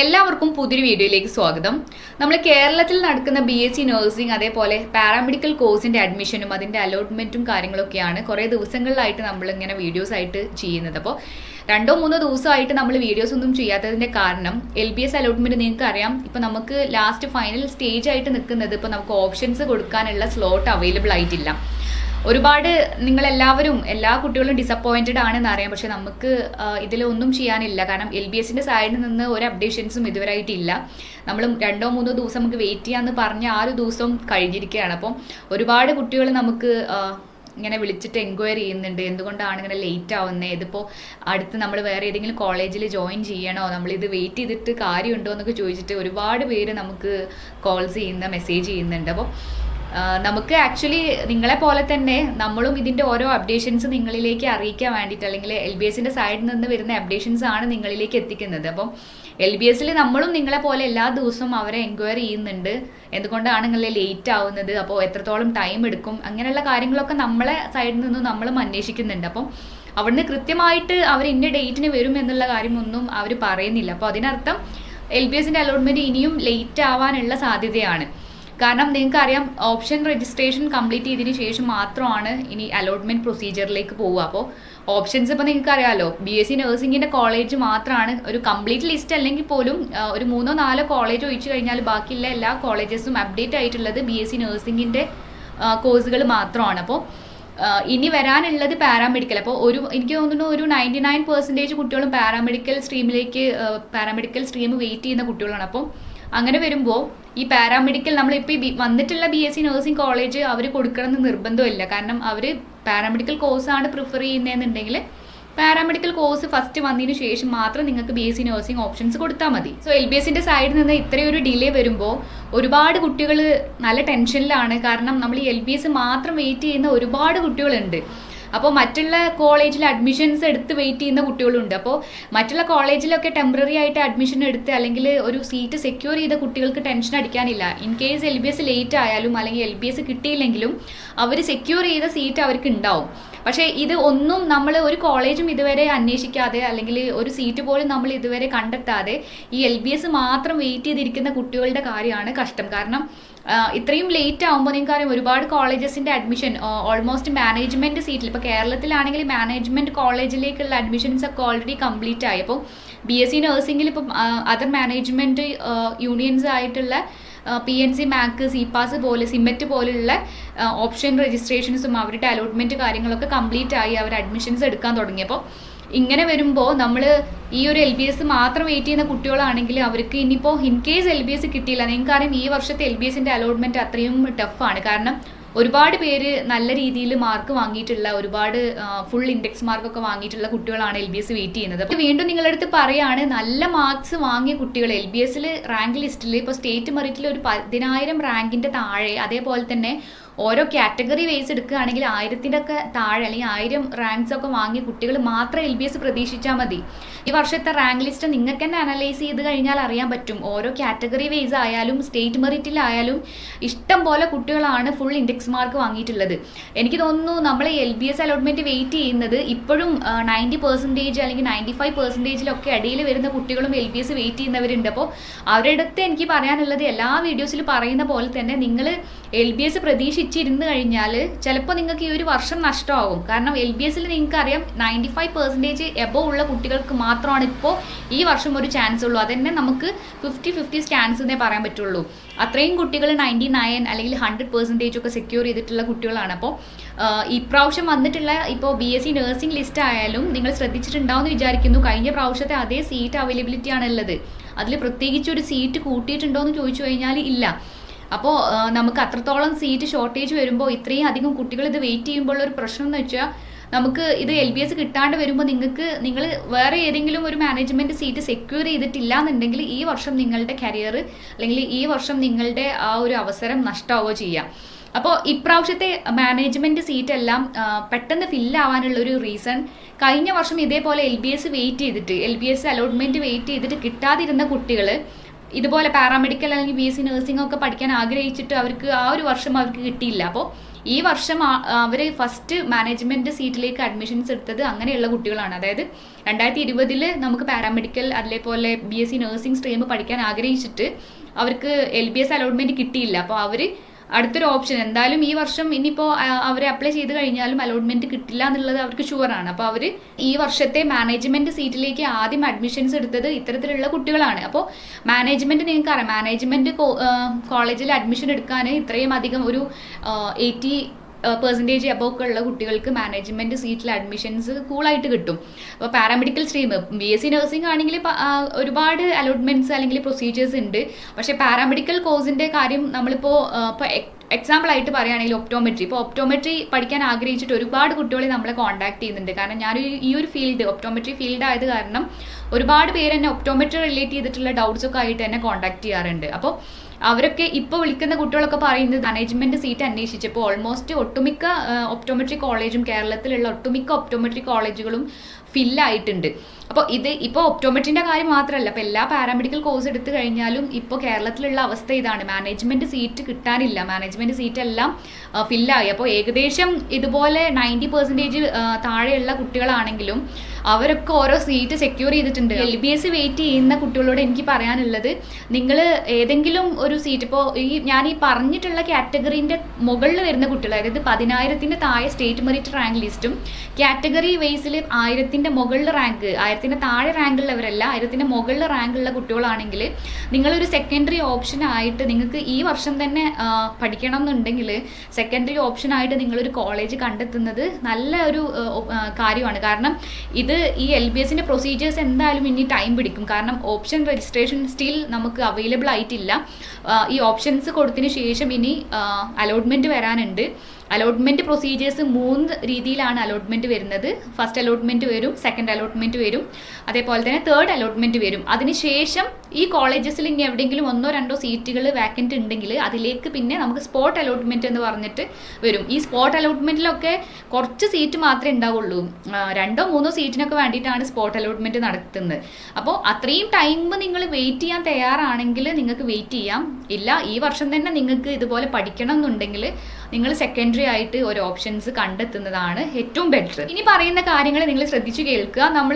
എല്ലാവർക്കും പുതിയൊരു വീഡിയോയിലേക്ക് സ്വാഗതം. നമ്മൾ കേരളത്തിൽ നടക്കുന്ന BSc നഴ്സിംഗ് അതേപോലെ പാരാമെഡിക്കൽ കോഴ്സിന്റെ അഡ്മിഷനും അതിന്റെ അലോട്ട്മെന്റും കാര്യങ്ങളൊക്കെയാണ് കുറേ ദിവസങ്ങളിലായിട്ട് നമ്മൾ ഇങ്ങനെ വീഡിയോസ് ആയിട്ട് ചെയ്യുന്നത്. അപ്പോൾ 2-3 ദിവസമായിട്ട് നമ്മൾ വീഡിയോസ് ഒന്നും ചെയ്യാത്തതിന്റെ കാരണം LBS അലോട്ട്മെന്റ് നിങ്ങൾക്ക് അറിയാം, ഇപ്പൊ നമുക്ക് ലാസ്റ്റ് ഫൈനൽ സ്റ്റേജ് ആയിട്ട് നിൽക്കുന്നത് ഇപ്പൊ നമുക്ക് ഓപ്ഷൻസ് കൊടുക്കാനുള്ള സ്ലോട്ട് അവൈലബിൾ ആയിട്ടില്ല. ഒരുപാട് നിങ്ങളെല്ലാവരും എല്ലാ കുട്ടികളും ഡിസപ്പോയിന്റഡ് ആണെന്ന് അറിയാം. പക്ഷെ നമുക്ക് ഇതിലൊന്നും ചെയ്യാനില്ല. കാരണം LBSന്റെ സൈഡിൽ നിന്ന് ഒരു അപ്ഡേഷൻസും ഇതുവരെയായിട്ടില്ല. നമ്മൾ 2-3 ദിവസം നമുക്ക് വെയിറ്റ് ചെയ്യാമെന്ന് പറഞ്ഞ ആ ഒരു ദിവസം കഴിഞ്ഞിരിക്കുകയാണ്. അപ്പം ഒരുപാട് കുട്ടികൾ നമുക്ക് ഇങ്ങനെ വിളിച്ചിട്ട് എൻക്വയറി ചെയ്യുന്നുണ്ട്, എന്തുകൊണ്ടാണ് ഇങ്ങനെ ലേറ്റ് ആവുന്നത്, ഇതിപ്പോൾ അടുത്ത് നമ്മൾ വേറെ ഏതെങ്കിലും കോളേജിൽ ജോയിൻ ചെയ്യണോ, നമ്മളിത് വെയിറ്റ് ചെയ്തിട്ട് കാര്യമുണ്ടോ എന്നൊക്കെ ചോദിച്ചിട്ട് ഒരുപാട് പേര് നമുക്ക് കോൾസ് ചെയ്യുന്ന മെസ്സേജ് ചെയ്യുന്നുണ്ട്. അപ്പോൾ നമുക്ക് ആക്ച്വലി നിങ്ങളെ പോലെ തന്നെ നമ്മളും ഇതിൻ്റെ ഓരോ അപ്ഡേഷൻസ് നിങ്ങളിലേക്ക് അറിയിക്കാൻ വേണ്ടിയിട്ട്, അല്ലെങ്കിൽ LBSന്റെ സൈഡിൽ നിന്ന് വരുന്ന അപ്ഡേഷൻസ് ആണ് നിങ്ങളിലേക്ക് എത്തിക്കുന്നത്. അപ്പം LBSൽ നമ്മളും നിങ്ങളെ പോലെ എല്ലാ ദിവസവും അവരെ എൻക്വയറി ചെയ്യുന്നുണ്ട്, എന്തുകൊണ്ടാണ് നിങ്ങൾ ലേറ്റ് ആവുന്നത്, അപ്പോൾ എത്രത്തോളം ടൈം എടുക്കും, അങ്ങനെയുള്ള കാര്യങ്ങളൊക്കെ നമ്മളെ സൈഡിൽ നിന്നും നമ്മളും അന്വേഷിക്കുന്നുണ്ട്. അപ്പം അവിടുന്ന് കൃത്യമായിട്ട് അവർ ഇന്ന ഡേറ്റിന് വരും എന്നുള്ള കാര്യമൊന്നും അവർ പറയുന്നില്ല. അപ്പോൾ അതിനർത്ഥം LBSന്റെ അലോട്ട്മെന്റ് ഇനിയും ലേറ്റ് ആവാനുള്ള സാധ്യതയാണ്. കാരണം നിങ്ങൾക്കറിയാം, ഓപ്ഷൻ രജിസ്ട്രേഷൻ കംപ്ലീറ്റ് ചെയ്തതിന് ശേഷം മാത്രമാണ് ഇനി അലോട്ട്മെന്റ് പ്രൊസീജിയറിലേക്ക് പോവുക. അപ്പോൾ ഓപ്ഷൻസ് ഇപ്പോൾ നിങ്ങൾക്ക് അറിയാമല്ലോ, BSc നഴ്സിംഗിന്റെ കോളേജ് മാത്രമാണ് ഒരു കംപ്ലീറ്റ് ലിസ്റ്റ്, അല്ലെങ്കിൽ പോലും ഒരു 3-4 കോളേജ് ഒഴിച്ചു കഴിഞ്ഞാൽ ബാക്കിയുള്ള എല്ലാ കോളേജസും അപ്ഡേറ്റ് ആയിട്ടുള്ളത് BSc നഴ്സിംഗിന്റെ കോഴ്സുകൾ മാത്രമാണ്. അപ്പോൾ ഇനി വരാനുള്ളത് പാരാമെഡിക്കൽ. അപ്പോൾ എനിക്ക് തോന്നുന്നു ഒരു 99% കുട്ടികളും പാരാമെഡിക്കൽ സ്ട്രീം വെയിറ്റ് ചെയ്യുന്ന കുട്ടികളാണ്. അപ്പോൾ അങ്ങനെ വരുമ്പോൾ ഈ പാരാമെഡിക്കൽ നമ്മളിപ്പോൾ വന്നിട്ടുള്ള BSc നഴ്സിംഗ് കോളേജ് അവർ കൊടുക്കണമെന്ന് നിർബന്ധമില്ല. കാരണം അവർ പാരാമെഡിക്കൽ കോഴ്സാണ് പ്രിഫർ ചെയ്യുന്നതെന്നുണ്ടെങ്കിൽ പാരാമെഡിക്കൽ കോഴ്സ് ഫസ്റ്റ് വന്നതിന് ശേഷം മാത്രം നിങ്ങൾക്ക് BSc നഴ്സിംഗ് ഓപ്ഷൻസ് കൊടുത്താൽ മതി. സോ LBSന്റെ സൈഡിൽ നിന്ന് ഇത്രയൊരു ഡിലേ വരുമ്പോൾ ഒരുപാട് കുട്ടികൾ നല്ല ടെൻഷനിലാണ്. കാരണം നമ്മൾ ഈ LBS മാത്രം വെയിറ്റ് ചെയ്യുന്ന ഒരുപാട് കുട്ടികളുണ്ട്. അപ്പോൾ മറ്റുള്ള കോളേജിൽ അഡ്മിഷൻസ് എടുത്ത് വെയിറ്റ് ചെയ്യുന്ന കുട്ടികളുണ്ട്. അപ്പോൾ മറ്റുള്ള കോളേജിലൊക്കെ ടെമ്പററി ആയിട്ട് അഡ്മിഷൻ എടുത്ത് അല്ലെങ്കിൽ ഒരു സീറ്റ് സെക്യൂർ ചെയ്ത കുട്ടികൾക്ക് ടെൻഷൻ അടിക്കാനില്ല. ഇൻ കേസ് LBS ലേറ്റ് ആയാലും അല്ലെങ്കിൽ LBS കിട്ടിയില്ലെങ്കിലും അവർ സെക്യൂർ ചെയ്ത സീറ്റ് അവർക്ക് ഉണ്ടാവും. പക്ഷേ ഇത് ഒന്നും നമ്മൾ ഒരു കോളേജും ഇതുവരെ അന്വേഷിക്കാതെ അല്ലെങ്കിൽ ഒരു സീറ്റ് പോലും നമ്മൾ ഇതുവരെ കണ്ടെത്താതെ ഈ LBS മാത്രം വെയിറ്റ് ചെയ്തിരിക്കുന്ന കുട്ടികളുടെ കാര്യമാണ് കഷ്ടം. കാരണം ഇത്രയും ലേറ്റ് ആകുമ്പോൾ നിങ്ങൾക്കറിയാം, ഒരുപാട് കോളേജസിന്റെ അഡ്മിഷൻ ഓൾമോസ്റ്റ് മാനേജ്മെന്റ് സീറ്റിൽ, ഇപ്പോൾ കേരളത്തിലാണെങ്കിൽ മാനേജ്മെന്റ് കോളേജിലേക്കുള്ള അഡ്മിഷൻസ് ഒക്കെ ഓൾറെഡി കംപ്ലീറ്റ് ആയി. അപ്പോൾ BSc നഴ്സിംഗിൽ ഇപ്പം അതർ മാനേജ്മെന്റ് യൂണിയൻസ് ആയിട്ടുള്ള PNC, MAC, CPAS പോലെ സിമെറ്റ് പോലുള്ള ഓപ്ഷൻ രജിസ്ട്രേഷൻസും അവരുടെ അലോട്ട്മെന്റ് കാര്യങ്ങളൊക്കെ കംപ്ലീറ്റ് ആയി, അവർ അഡ്മിഷൻസ് എടുക്കാൻ തുടങ്ങിയപ്പോൾ ഇങ്ങനെ വരുമ്പോൾ നമ്മൾ ഈ ഒരു LBS മാത്രം വെയിറ്റ് ചെയ്യുന്ന കുട്ടികളാണെങ്കിൽ അവർക്ക് ഇനിയിപ്പോൾ ഇൻ കേസ് LBS കിട്ടിയില്ല, നിങ്ങൾക്കറിയാം ഈ വർഷത്തെ LBSന്റെ അലോട്ട്മെന്റ് അത്രയും ടഫാണ്. കാരണം ഒരുപാട് പേര് നല്ല രീതിയിൽ മാർക്ക് വാങ്ങിയിട്ടുള്ള, ഒരുപാട് ഫുൾ ഇൻഡെക്സ് മാർക്കൊക്കെ വാങ്ങിയിട്ടുള്ള കുട്ടികളാണ് LBS വെയിറ്റ് ചെയ്യുന്നത്. അപ്പോൾ വീണ്ടും നിങ്ങളുടെ അടുത്ത് പറയാണ്, നല്ല മാർക്സ് വാങ്ങിയ കുട്ടികൾ LBSൽ റാങ്ക് ലിസ്റ്റിൽ ഇപ്പോൾ സ്റ്റേറ്റ് മെറിറ്റിൽ ഒരു 10,000 റാങ്കിന്റെ താഴെ, അതേപോലെ തന്നെ ഓരോ കാറ്റഗറി വൈസ് എടുക്കുകയാണെങ്കിൽ 1000ന്റെ ഒക്കെ താഴെ അല്ലെങ്കിൽ 1000 റാങ്ക്സ് ഒക്കെ വാങ്ങിയ കുട്ടികൾ മാത്രം LBS പ്രതീക്ഷിച്ചാൽ മതി. ഈ വർഷത്തെ റാങ്ക് ലിസ്റ്റ് നിങ്ങൾക്ക് തന്നെ അനലൈസ് ചെയ്ത് കഴിഞ്ഞാൽ അറിയാൻ പറ്റും. ഓരോ കാറ്റഗറി വൈസ് ആയാലും സ്റ്റേറ്റ് മെറിറ്റിലായാലും ഇഷ്ടം പോലെ കുട്ടികളാണ് ഫുൾ ഇൻഡെക്സ് മാർക്ക് വാങ്ങിയിട്ടുള്ളത്. എനിക്ക് തോന്നുന്നു നമ്മൾ LBS അലോട്ട്മെന്റ് വെയിറ്റ് ചെയ്യുന്നത് ഇപ്പോഴും 90% അല്ലെങ്കിൽ 95%-ലൊക്കെ ഇടയിൽ വരുന്ന കുട്ടികളും LBS വെയിറ്റ് ചെയ്യുന്നവരുണ്ട്. അപ്പോൾ അവരുടെ അടുത്ത് എനിക്ക് പറയാനുള്ളത്, എല്ലാ വീഡിയോസിൽ പറയുന്ന പോലെ തന്നെ നിങ്ങൾ LBS പ്രതീക്ഷിച്ചിരുന്നു കഴിഞ്ഞാൽ ചിലപ്പോൾ നിങ്ങൾക്ക് ഈ ഒരു വർഷം നഷ്ടമാകും. കാരണം LBSൽ നിങ്ങൾക്കറിയാം 95% എബോവ് ഉള്ള കുട്ടികൾക്ക് മാത്രമാണ് ഇപ്പോൾ ഈ വർഷം ഒരു ചാൻസ് ഉള്ളൂ. അതന്നെ നമുക്ക് 50-50 ചാൻസ് എന്നേ പറയാൻ പറ്റുള്ളൂ. അത്രയും കുട്ടികൾ 99 അല്ലെങ്കിൽ 100% ഒക്കെ സെക്യൂർ ചെയ്തിട്ടുള്ള കുട്ടികളാണ്. അപ്പോൾ ഇപ്രാവശ്യം വന്നിട്ടുള്ള ഇപ്പോൾ BSc നഴ്സിംഗ് ലിസ്റ്റ് ആയാലും നിങ്ങൾ ശ്രദ്ധിച്ചിട്ടുണ്ടാവുമെന്ന് വിചാരിക്കുന്നു. കഴിഞ്ഞ പ്രാവശ്യത്തെ അതേ സീറ്റ് അവൈലബിലിറ്റി ആണുള്ളത്. അതിൽ പ്രത്യേകിച്ച് ഒരു സീറ്റ് കൂട്ടിയിട്ടുണ്ടോ എന്ന് ചോദിച്ചു കഴിഞ്ഞാൽ ഇല്ല. അപ്പോൾ നമുക്ക് അത്രത്തോളം സീറ്റ് ഷോർട്ടേജ് വരുമ്പോൾ ഇത്രയും അധികം കുട്ടികൾ ഇത് വെയിറ്റ് ചെയ്യുമ്പോൾ ഒരു പ്രശ്നം എന്ന് വെച്ചാൽ, നമുക്ക് ഇത് LBS കിട്ടാണ്ട് വരുമ്പോൾ നിങ്ങൾ വേറെ ഏതെങ്കിലും ഒരു മാനേജ്മെന്റ് സീറ്റ് സെക്യൂർ ചെയ്തിട്ടില്ല എന്നുണ്ടെങ്കിൽ ഈ വർഷം നിങ്ങളുടെ കരിയർ അല്ലെങ്കിൽ ഈ വർഷം നിങ്ങളുടെ ആ ഒരു അവസരം നഷ്ടമാവുകയോ ചെയ്യാം. അപ്പോൾ ഇപ്രാവശ്യത്തെ മാനേജ്മെന്റ് സീറ്റ് എല്ലാം പെട്ടെന്ന് ഫില്ലാവാനുള്ള ഒരു റീസൺ, കഴിഞ്ഞ വർഷം ഇതേപോലെ LBS അലോട്ട്മെന്റ് വെയിറ്റ് ചെയ്തിട്ട് കിട്ടാതിരുന്ന കുട്ടികൾ ഇതുപോലെ പാരാമെഡിക്കൽ അല്ലെങ്കിൽ BSc നഴ്സിംഗ് ഒക്കെ പഠിക്കാൻ ആഗ്രഹിച്ചിട്ട് അവർക്ക് ആ ഒരു വർഷം അവർക്ക് കിട്ടിയില്ല. അപ്പോൾ ഈ വർഷം അവർ ഫസ്റ്റ് മാനേജ്മെന്റ് സീറ്റിലേക്ക് അഡ്മിഷൻസ് എടുത്തത് അങ്ങനെയുള്ള കുട്ടികളാണ്. അതായത് 2020 നമുക്ക് പാരാമെഡിക്കൽ അതേപോലെ BSc നഴ്സിംഗ് സ്ട്രീം പഠിക്കാൻ ആഗ്രഹിച്ചിട്ട് അവർക്ക് LBS അലോട്ട്മെന്റ് കിട്ടിയില്ല. അപ്പോൾ അവർ അടുത്തൊരു ഓപ്ഷൻ എന്തായാലും ഈ വർഷം ഇനിയിപ്പോൾ അവർ അപ്ലൈ ചെയ്ത് കഴിഞ്ഞാലും അലോട്ട്മെന്റ് കിട്ടില്ല എന്നുള്ളത് അവർക്ക് ഷുവറാണ്. അപ്പോൾ അവർ ഈ വർഷത്തെ മാനേജ്മെന്റ് സീറ്റിലേക്ക് ആദ്യം അഡ്മിഷൻസ് എടുത്തത് ഇത്തരത്തിലുള്ള കുട്ടികളാണ്. അപ്പോൾ മാനേജ്മെന്റ് നിങ്ങൾക്ക് അറിയാം, മാനേജ്മെന്റ് കോളേജിൽ അഡ്മിഷൻ എടുക്കാൻ ഇത്രയും അധികം ഒരു 80% അബോവ് ഉള്ള കുട്ടികൾക്ക് മാനേജ്മെന്റ് സീറ്റിൽ അഡ്മിഷൻസ് കൂളായിട്ട് കിട്ടും. അപ്പോൾ പാരാമെഡിക്കൽ സ്ട്രീം BSc നഴ്സിംഗ് ആണെങ്കിൽ ഒരുപാട് അലോട്ട്മെന്റ്സ് അല്ലെങ്കിൽ പ്രൊസീജിയേഴ്സ് ഉണ്ട്. പക്ഷേ പാരാമെഡിക്കൽ കോഴ്സിന്റെ കാര്യം നമ്മളിപ്പോൾ എക്സാമ്പിൾ ആയിട്ട് പറയുകയാണെങ്കിൽ ഒപ്റ്റോമെട്രി പഠിക്കാൻ ആഗ്രഹിച്ചിട്ട് ഒരുപാട് കുട്ടികളെ നമ്മളെ കോൺടാക്ട് ചെയ്യുന്നുണ്ട്. കാരണം ഞാൻ ഈ ഒരു ഒപ്റ്റോമെട്രി ഫീൽഡ് ആയത് കാരണം ഒരുപാട് പേര് എന്നെ ഒപ്റ്റോമെട്രി റിലേറ്റ് ചെയ്തിട്ടുള്ള ഡൗട്ട്സ് ഒക്കെ ആയിട്ട് എന്നെ കോൺടാക്ട് ചെയ്യാറുണ്ട്. അപ്പോൾ അവരൊക്കെ ഇപ്പോൾ വിളിക്കുന്ന കുട്ടികളൊക്കെ പറയുന്നത് മാനേജ്മെന്റ് സീറ്റ് അന്വേഷിച്ചപ്പോൾ ഓൾമോസ്റ്റ് ഒട്ടുമിക്ക ഒപ്റ്റോമെട്രി കോളേജും കേരളത്തിലുള്ള ഒട്ടുമിക്ക ഒപ്റ്റോമെട്രി കോളേജുകളും ഫില്ലായിട്ടുണ്ട്. അപ്പോൾ ഇപ്പോൾ ഒപ്റ്റോമെട്രിന്റെ കാര്യം മാത്രമല്ല, ഇപ്പോൾ എല്ലാ പാരാമെഡിക്കൽ കോഴ്സ് എടുത്തു കഴിഞ്ഞാലും ഇപ്പോൾ കേരളത്തിലുള്ള അവസ്ഥ ഇതാണ്, മാനേജ്മെന്റ് സീറ്റ് കിട്ടാനില്ല, മാനേജ്മെന്റ് സീറ്റ് എല്ലാം ഫില്ലായി. അപ്പോൾ ഏകദേശം ഇതുപോലെ 90% താഴെയുള്ള കുട്ടികളാണെങ്കിലും അവരൊക്കെ ഓരോ സീറ്റ് സെക്യൂർ ചെയ്തിട്ടുണ്ട്. LBS വെയിറ്റ് ചെയ്യുന്ന കുട്ടികളോട് എനിക്ക് പറയാനുള്ളത്, നിങ്ങൾ ഏതെങ്കിലും ഒരു സീറ്റ് ഇപ്പോൾ ഞാൻ ഈ പറഞ്ഞിട്ടുള്ള കാറ്റഗറിന്റെ മുകളിൽ വരുന്ന കുട്ടികൾ, അതായത് 10,000 താഴെ സ്റ്റേറ്റ് മെറിറ്റ് റാങ്ക് ലിസ്റ്റും കാറ്റഗറി വൈസിൽ 1000 മുകളിൽ റാങ്ക്, 1000 താഴെ റാങ്കുള്ളവരല്ല, 1000 മുകളിൽ റാങ്കുള്ള കുട്ടികളാണെങ്കിൽ നിങ്ങളൊരു സെക്കൻഡറി ഓപ്ഷൻ ആയിട്ട് നിങ്ങൾക്ക് ഈ വർഷം തന്നെ പഠിക്കണം എന്നുണ്ടെങ്കിൽ സെക്കൻഡറി ഓപ്ഷൻ ആയിട്ട് നിങ്ങളൊരു കോളേജ് കണ്ടെത്തുന്നത് നല്ല ഒരു കാര്യമാണ്. കാരണം ഇത് ഈ LBSന്റെ പ്രൊസീജിയേഴ്സ് എന്തായാലും ഇനി ടൈം പിടിക്കും. കാരണം ഓപ്ഷൻ രജിസ്ട്രേഷൻ സ്റ്റിൽ നമുക്ക് അവൈലബിൾ ആയിട്ടില്ല. ഈ ഓപ്ഷൻസ് കൊടുത്തതിന് ശേഷം ഇനി അലോട്ട്മെന്റ് വരാനുണ്ട്. അലോട്ട്മെന്റ് പ്രൊസീജിയേഴ്സ് 3 രീതിയിലാണ് അലോട്ട്മെന്റ് വരുന്നത്. ഫസ്റ്റ് അലോട്ട്മെന്റ് വരും, സെക്കൻഡ് അലോട്ട്മെന്റ് വരും, അതേപോലെ തന്നെ തേർഡ് അലോട്ട്മെന്റ് വരും. അതിനുശേഷം ഈ കോളേജസിൽ ഇനി എവിടെയെങ്കിലും 1-2 സീറ്റുകൾ വാക്കന്റ് ഉണ്ടെങ്കിൽ അതിലേക്ക് പിന്നെ നമുക്ക് സ്പോട്ട് അലോട്ട്മെന്റ് എന്ന് പറഞ്ഞിട്ട് വരും. ഈ സ്പോട്ട് അലോട്ട്മെന്റിലൊക്കെ കുറച്ച് സീറ്റ് മാത്രമേ ഉണ്ടാവുള്ളൂ, 2-3 സീറ്റിനൊക്കെ വേണ്ടിയിട്ടാണ് സ്പോട്ട് അലോട്ട്മെന്റ് നടത്തുന്നത്. അപ്പോൾ അത്രയും ടൈം നിങ്ങൾ വെയിറ്റ് ചെയ്യാൻ തയ്യാറാണെങ്കിൽ നിങ്ങൾക്ക് വെയിറ്റ് ചെയ്യാം. ഇല്ല, ഈ വർഷം തന്നെ നിങ്ങൾക്ക് ഇതുപോലെ പഠിക്കണം എന്നുണ്ടെങ്കിൽ നിങ്ങൾ സെക്കൻഡറി ആയിട്ട് ഒരു ഓപ്ഷൻസ് കണ്ടെത്തുന്നതാണ് ഏറ്റവും ബെറ്റർ. ഇനി പറയുന്ന കാര്യങ്ങൾ നിങ്ങൾ ശ്രദ്ധിച്ചു കേൾക്കുക.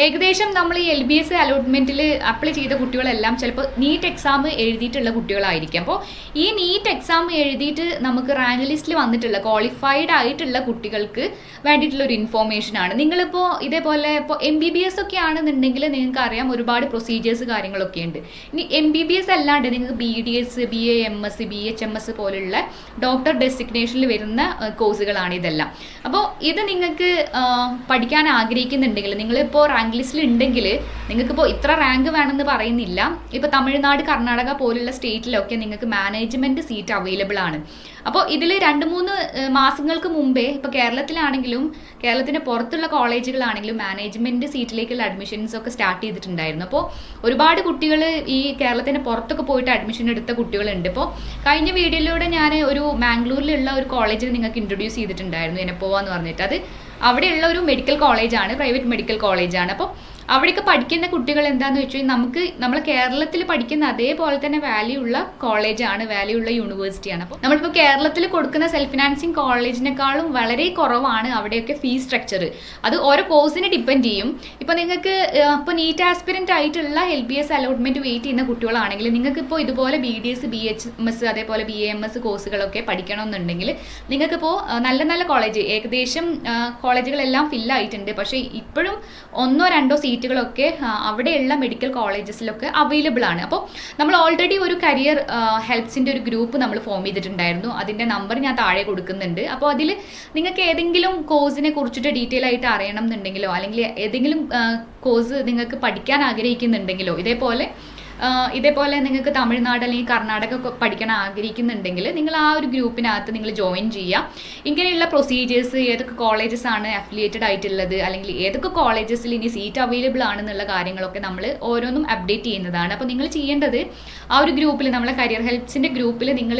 ഏകദേശം നമ്മൾ ഈ LBS അലോട്ട്മെന്റിൽ അപ്ലൈ ചെയ്ത കുട്ടികളെല്ലാം ചിലപ്പോൾ നീറ്റ് എക്സാം എഴുതിയിട്ടുള്ള കുട്ടികളായിരിക്കും. അപ്പോൾ ഈ നീറ്റ് എക്സാം എഴുതിയിട്ട് നമുക്ക് റാങ്ക് ലിസ്റ്റിൽ വന്നിട്ടുള്ള ക്വാളിഫൈഡ് ആയിട്ടുള്ള കുട്ടികൾക്ക് വേണ്ടിയിട്ടുള്ള ഒരു ഇൻഫോർമേഷൻ ആണ്. നിങ്ങളിപ്പോൾ ഇതേപോലെ ഇപ്പോൾ MBBS ഒക്കെ ആണെന്നുണ്ടെങ്കിൽ നിങ്ങൾക്ക് അറിയാം ഒരുപാട് പ്രൊസീജിയേഴ്സ് കാര്യങ്ങളൊക്കെ ഉണ്ട്. ഇനി MBBS അല്ലാണ്ട് നിങ്ങൾക്ക് BDS, BAMS, BHMS പോലുള്ള ഡോക്ടർ ഡെസിഗ്നേഷനിൽ വരുന്ന കോഴ്സുകളാണ് ഇതെല്ലാം. അപ്പോൾ ഇത് നിങ്ങൾക്ക് പഠിക്കാൻ ആഗ്രഹിക്കുന്നുണ്ടെങ്കിൽ, നിങ്ങളിപ്പോൾ റാങ്ക് ലിസ്റ്റിൽ ഉണ്ടെങ്കിൽ, നിങ്ങൾക്കിപ്പോൾ ഇത്ര റാങ്ക് വേണമെന്ന് പറയുന്നില്ല, ഇപ്പോൾ തമിഴ്നാട്, കർണാടക പോലുള്ള സ്റ്റേറ്റിലൊക്കെ നിങ്ങൾക്ക് മാനേജ്മെന്റ് സീറ്റ് അവൈലബിൾ ആണ്. അപ്പോൾ ഇതിൽ 2-3 മാസങ്ങൾക്ക് മുമ്പേ ഇപ്പോൾ കേരളത്തിലാണെങ്കിലും കേരളത്തിന് പുറത്തുള്ള കോളേജുകളാണെങ്കിലും മാനേജ്മെന്റ് സീറ്റിലേക്കുള്ള അഡ്മിഷൻസ് ഒക്കെ സ്റ്റാർട്ട് ചെയ്തിട്ടുണ്ടായിരുന്നു. അപ്പോൾ ഒരുപാട് കുട്ടികൾ ഈ കേരളത്തിന് പുറത്തൊക്കെ പോയിട്ട് അഡ്മിഷൻ എടുത്ത കുട്ടികളുണ്ട്. ഇപ്പോൾ കഴിഞ്ഞ വീഡിയോയിലൂടെ ഞാൻ ഒരു മാംഗ്ലൂരിലുള്ള ഒരു കോളേജിൽ നിങ്ങൾക്ക് ഇൻട്രൊഡ്യൂസ് ചെയ്തിട്ടുണ്ടായിരുന്നു, എനപ്പോവ എന്ന് പറഞ്ഞിട്ട്. അത് അവിടെയുള്ള ഒരു മെഡിക്കൽ കോളേജാണ്, പ്രൈവറ്റ് മെഡിക്കൽ കോളേജാണ്. അപ്പോൾ അവിടെയൊക്കെ പഠിക്കുന്ന കുട്ടികൾ എന്താണെന്ന് വെച്ചാൽ നമ്മളെ കേരളത്തിൽ പഠിക്കുന്ന അതേപോലെ തന്നെ വാല്യൂ ഉള്ള കോളേജാണ്, വാല്യൂ ഉള്ള യൂണിവേഴ്സിറ്റിയാണ്. അപ്പോൾ നമ്മളിപ്പോൾ കേരളത്തിൽ കൊടുക്കുന്ന സെൽഫ് ഫിനാൻസിങ് കോളേജിനേക്കാളും വളരെ കുറവാണ് അവിടെയൊക്കെ ഫീസ് സ്ട്രക്ചർ. അത് ഓരോ കോഴ്സിനെ ഡിപ്പെൻഡ് ചെയ്യും. ഇപ്പോൾ നിങ്ങൾക്ക് ഇപ്പോൾ നീറ്റ് ആസ്പിരൻ്റ് ആയിട്ടുള്ള LBS അലോട്ട്മെന്റ് വെയിറ്റ് ചെയ്യുന്ന കുട്ടികളാണെങ്കിൽ നിങ്ങൾക്കിപ്പോൾ ഇതുപോലെ BDS, BHMS അതേപോലെ BAMS കോഴ്സുകളൊക്കെ പഠിക്കണമെന്നുണ്ടെങ്കിൽ നിങ്ങൾക്കിപ്പോൾ നല്ല നല്ല കോളേജ്, ഏകദേശം കോളേജുകളെല്ലാം ഫില്ലായിട്ടുണ്ട്. പക്ഷേ ഇപ്പോഴും 1-2 സീറ്റുകളൊക്കെ അവിടെയുള്ള മെഡിക്കൽ കോളേജസിലൊക്കെ അവൈലബിൾ ആണ്. അപ്പോൾ നമ്മൾ ഓൾറെഡി ഒരു കരിയർ ഹെൽപ്സിൻ്റെ ഒരു ഗ്രൂപ്പ് നമ്മൾ ഫോം ചെയ്തിട്ടുണ്ടായിരുന്നു. അതിൻ്റെ നമ്പർ ഞാൻ താഴെ കൊടുക്കുന്നുണ്ട്. അപ്പോൾ അതിൽ നിങ്ങൾക്ക് ഏതെങ്കിലും കോഴ്സിനെ കുറിച്ചിട്ട് ഡീറ്റെയിൽ ആയിട്ട് അറിയണം എന്നുണ്ടെങ്കിലോ അല്ലെങ്കിൽ ഏതെങ്കിലും കോഴ്സ് നിങ്ങൾക്ക് പഠിക്കാൻ ആഗ്രഹിക്കുന്നുണ്ടെങ്കിലോ ഇതേപോലെ നിങ്ങൾക്ക് തമിഴ്നാട് അല്ലെങ്കിൽ കർണാടക പഠിക്കാൻ ആഗ്രഹിക്കുന്നുണ്ടെങ്കിൽ നിങ്ങൾ ആ ഒരു ഗ്രൂപ്പിനകത്ത് നിങ്ങൾ ജോയിൻ ചെയ്യുക. ഇങ്ങനെയുള്ള പ്രൊസീജിയേഴ്സ്, ഏതൊക്കെ കോളേജസ് ആണ് അഫിലിയേറ്റഡ് ആയിട്ടുള്ളത്, അല്ലെങ്കിൽ ഏതൊക്കെ കോളേജസിൽ ഇനി സീറ്റ് അവൈലബിൾ ആണെന്നുള്ള കാര്യങ്ങളൊക്കെ നമ്മൾ ഓരോന്നും അപ്ഡേറ്റ് ചെയ്യുന്നതാണ്. അപ്പോൾ നിങ്ങൾ ചെയ്യേണ്ടത് ആ ഒരു ഗ്രൂപ്പിൽ, നമ്മളെ കരിയർ ഹെൽപ്സിൻ്റെ ഗ്രൂപ്പിൽ നിങ്ങൾ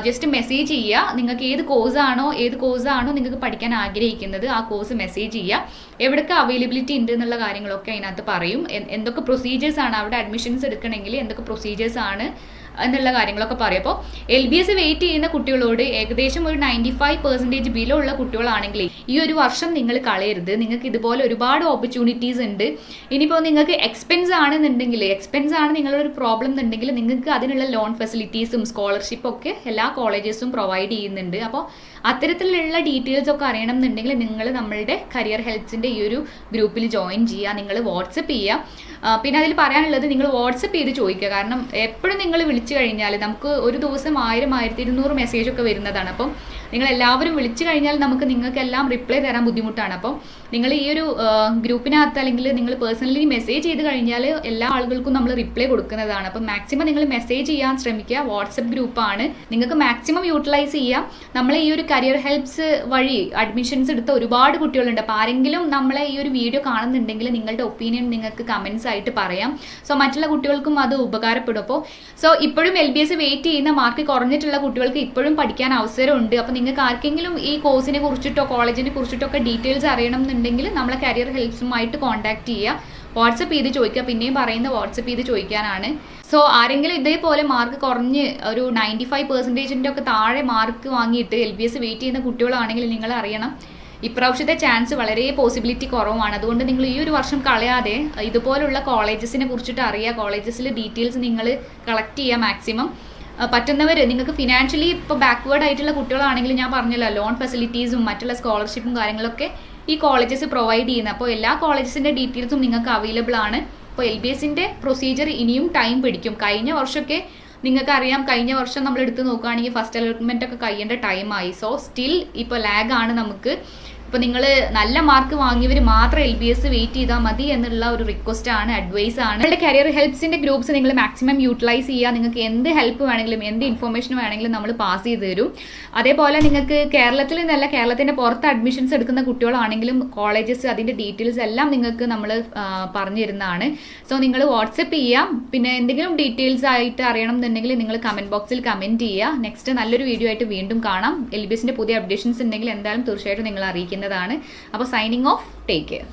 ജസ്റ്റ് മെസ്സേജ് ചെയ്യുക. നിങ്ങൾക്ക് ഏത് കോഴ്സാണോ നിങ്ങൾക്ക് പഠിക്കാൻ ആഗ്രഹിക്കുന്നത് ആ കോഴ്സ് മെസ്സേജ് ചെയ്യുക. എവിടൊക്കെ അവൈലബിലിറ്റി ഉണ്ട് എന്നുള്ള കാര്യങ്ങളൊക്കെ അതിനകത്ത് പറയും. എന്തൊക്കെ പ്രൊസീജിയേഴ്സ് ആണ് അവിടെ അഡ്മിഷൻസ് എടുക്കണമെങ്കിൽ എന്തൊക്കെ പ്രൊസീജിയേഴ്സ് ആണ് എന്നുള്ള കാര്യങ്ങളൊക്കെ പറയും. അപ്പോൾ LBS വെയിറ്റ് ചെയ്യുന്ന കുട്ടികളോട് ഏകദേശം ഒരു 95% ബിലോ ഉള്ള കുട്ടികളാണെങ്കിൽ ഈ ഒരു വർഷം നിങ്ങൾ കളയരുത്. നിങ്ങൾക്ക് ഇതുപോലെ ഒരുപാട് ഓപ്പർച്യൂണിറ്റീസ് ഉണ്ട്. ഇനിയിപ്പോൾ നിങ്ങൾക്ക് എക്സ്പെൻസ് ആണെന്നുണ്ടെങ്കിൽ, എക്സ്പെൻസ് ആണ് നിങ്ങളുടെ ഒരു പ്രോബ്ലം എന്നുണ്ടെങ്കിൽ നിങ്ങൾക്ക് അതിനുള്ള ലോൺ ഫെസിലിറ്റീസും സ്കോളർഷിപ്പും ഒക്കെ എല്ലാ കോളേജസും പ്രൊവൈഡ് ചെയ്യുന്നുണ്ട്. അപ്പോൾ അത്തരത്തിലുള്ള ഡീറ്റെയിൽസ് ഒക്കെ അറിയണം എന്നുണ്ടെങ്കിൽ നിങ്ങൾ നമ്മളുടെ കരിയർ ഹെൽപ്സിൻ്റെ ഈ ഒരു ഗ്രൂപ്പിൽ ജോയിൻ ചെയ്യുക, നിങ്ങൾ വാട്സപ്പ് ചെയ്യുക. പിന്നെ അതിൽ പറയാനുള്ളത്, നിങ്ങൾ വാട്സപ്പ് ചെയ്ത് ചോദിക്കുക. കാരണം എപ്പോഴും നിങ്ങൾ വിളിച്ചു കഴിഞ്ഞാൽ നമുക്ക് ഒരു ദിവസം 1000, 1200 മെസ്സേജ് ഒക്കെ വരുന്നതാണ്. അപ്പം നിങ്ങൾ എല്ലാവരും വിളിച്ചു കഴിഞ്ഞാൽ നിങ്ങൾക്കെല്ലാം റിപ്ലൈ തരാൻ ബുദ്ധിമുട്ടാണ്. അപ്പം നിങ്ങൾ ഈ ഒരു ഗ്രൂപ്പിനകത്ത് അല്ലെങ്കിൽ നിങ്ങൾ പേഴ്സണലി മെസ്സേജ് ചെയ്ത് കഴിഞ്ഞാൽ എല്ലാ ആളുകൾക്കും നമ്മൾ റിപ്ലൈ കൊടുക്കുന്നതാണ്. അപ്പം മാക്സിമം നിങ്ങൾ മെസ്സേജ് ചെയ്യാൻ ശ്രമിക്കുക. വാട്സപ്പ് ഗ്രൂപ്പാണ്, നിങ്ങൾക്ക് മാക്സിമം യൂട്ടിലൈസ് ചെയ്യാം. നമ്മളെ ഈ ഒരു കരിയർ ഹെൽപ്സ് വഴി അഡ്മിഷൻസ് എടുത്ത ഒരുപാട് കുട്ടികളുണ്ട്. അപ്പോൾ ആരെങ്കിലും നമ്മളെ ഈ ഒരു വീഡിയോ കാണുന്നുണ്ടെങ്കിൽ നിങ്ങളുടെ ഒപ്പീനിയൻ നിങ്ങൾക്ക് കമൻസ് ആയിട്ട് പറയാം. സോ മറ്റുള്ള കുട്ടികൾക്കും അത് ഉപകാരപ്പെടും. അപ്പോൾ ഇപ്പോഴും LBS വെയിറ്റ് ചെയ്യുന്ന മാർക്ക് കുറഞ്ഞിട്ടുള്ള കുട്ടികൾക്ക് ഇപ്പോഴും പഠിക്കാൻ അവസരമുണ്ട്. അപ്പോൾ നിങ്ങൾക്ക് ആർക്കെങ്കിലും ഈ കോഴ്സിനെ കുറിച്ചിട്ടോ കോളേജിനെ കുറിച്ചിട്ടോ ഒക്കെ ഡീറ്റെയിൽസ് അറിയണം എന്നുണ്ടെങ്കിൽ നമ്മളെ കരിയർ ഹെൽപ്സുമായിട്ട് കോൺടാക്ട് ചെയ്യുക, വാട്സപ്പ് ചെയ്ത് ചോദിക്കുക. പിന്നെയും പറയുന്നത് വാട്സപ്പ് ചെയ്ത് ചോദിക്കാനാണ്. സോ ആരെങ്കിലും ഇതേപോലെ മാർക്ക് കുറഞ്ഞ് ഒരു 95% ഒക്കെ താഴെ മാർക്ക് വാങ്ങിയിട്ട് LBS വെയിറ്റ് ചെയ്യുന്ന കുട്ടികളാണെങ്കിൽ നിങ്ങൾ അറിയണം, ഇപ്രാവശ്യത്തെ ചാൻസ് വളരെ പോസിബിലിറ്റി കുറവാണ്. അതുകൊണ്ട് നിങ്ങൾ ഈ ഒരു വർഷം കളയാതെ ഇതുപോലുള്ള കോളേജസിനെ കുറിച്ചിട്ട് അറിയുക, കോളേജസിലെ ഡീറ്റെയിൽസ് നിങ്ങൾ കളക്ട് ചെയ്യുക മാക്സിമം. പറ്റുന്നവർ, നിങ്ങൾക്ക് ഫിനാൻഷ്യലി ഇപ്പോൾ ബാക്ക്വേർഡ് ആയിട്ടുള്ള കുട്ടികളാണെങ്കിൽ ഞാൻ പറഞ്ഞല്ലോ, ലോൺ ഫെസിലിറ്റീസും മറ്റുള്ള സ്കോളർഷിപ്പും കാര്യങ്ങളൊക്കെ ഈ കോളേജസ് പ്രൊവൈഡ് ചെയ്യുന്നത്. അപ്പോൾ എല്ലാ കോളേജസിൻ്റെ ഡീറ്റെയിൽസും നിങ്ങൾക്ക് അവൈലബിൾ ആണ്. അപ്പോൾ LBSന്റെ പ്രൊസീജിയർ ഇനിയും ടൈം പിടിക്കും. കഴിഞ്ഞ വർഷമൊക്കെ നിങ്ങൾക്കറിയാം, കഴിഞ്ഞ വർഷം നമ്മൾ എടുത്ത് നോക്കുകയാണെങ്കിൽ ഫസ്റ്റ് അലോട്ട്മെന്റ് ഒക്കെ കഴിയേണ്ട ടൈമായി. സോ സ്റ്റിൽ ഇപ്പോൾ ലാഗാണ് നമുക്ക്. ഇപ്പോൾ നിങ്ങൾ നല്ല മാർക്ക് വാങ്ങിയവർ മാത്രം LBS വെയിറ്റ് ചെയ്താൽ മതി എന്നുള്ള ഒരു റിക്വസ്റ്റ് ആണ്, അഡ്വൈസ് ആണ്. നിങ്ങളുടെ കരിയർ ഹെൽപ്സിന്റെ ഗ്രൂപ്പ്സ് നിങ്ങൾ മാക്സിമം യൂട്ടിലൈസ് ചെയ്യുക. നിങ്ങൾക്ക് എന്ത് ഹെൽപ്പ് വേണമെങ്കിലും എന്ത് ഇൻഫർമേഷൻ വേണമെങ്കിലും നമ്മൾ പാസ് ചെയ്ത് തരും. അതേപോലെ നിങ്ങൾക്ക് കേരളത്തിൽ നിന്നല്ല, കേരളത്തിന്റെ പുറത്ത് അഡ്മിഷൻസ് എടുക്കുന്ന കുട്ടികളാണെങ്കിലും കോളേജസ് അതിന്റെ ഡീറ്റെയിൽസ് എല്ലാം നിങ്ങൾക്ക് നമ്മൾ പറഞ്ഞു തരുന്നതാണ്. സോ നിങ്ങൾ വാട്സപ്പ് ചെയ്യാം. പിന്നെ എന്തെങ്കിലും ഡീറ്റെയിൽസ് ആയിട്ട് അറിയണം എന്നുണ്ടെങ്കിൽ നിങ്ങൾ കമന്റ് ബോക്സിൽ കമന്റ് ചെയ്യുക. നെക്സ്റ്റ് നല്ലൊരു വീഡിയോ ആയിട്ട് വീണ്ടും കാണാം. LBSന്റെ പുതിയ അപ്ഡേഷൻസ് ഉണ്ടെങ്കിൽ എന്തായാലും തീർച്ചയായിട്ടും നിങ്ങൾ അറിയിക്കുന്നതാണ്. അപ്പോൾ സൈനിങ് ഓഫ്, ടേക്ക് കെയർ.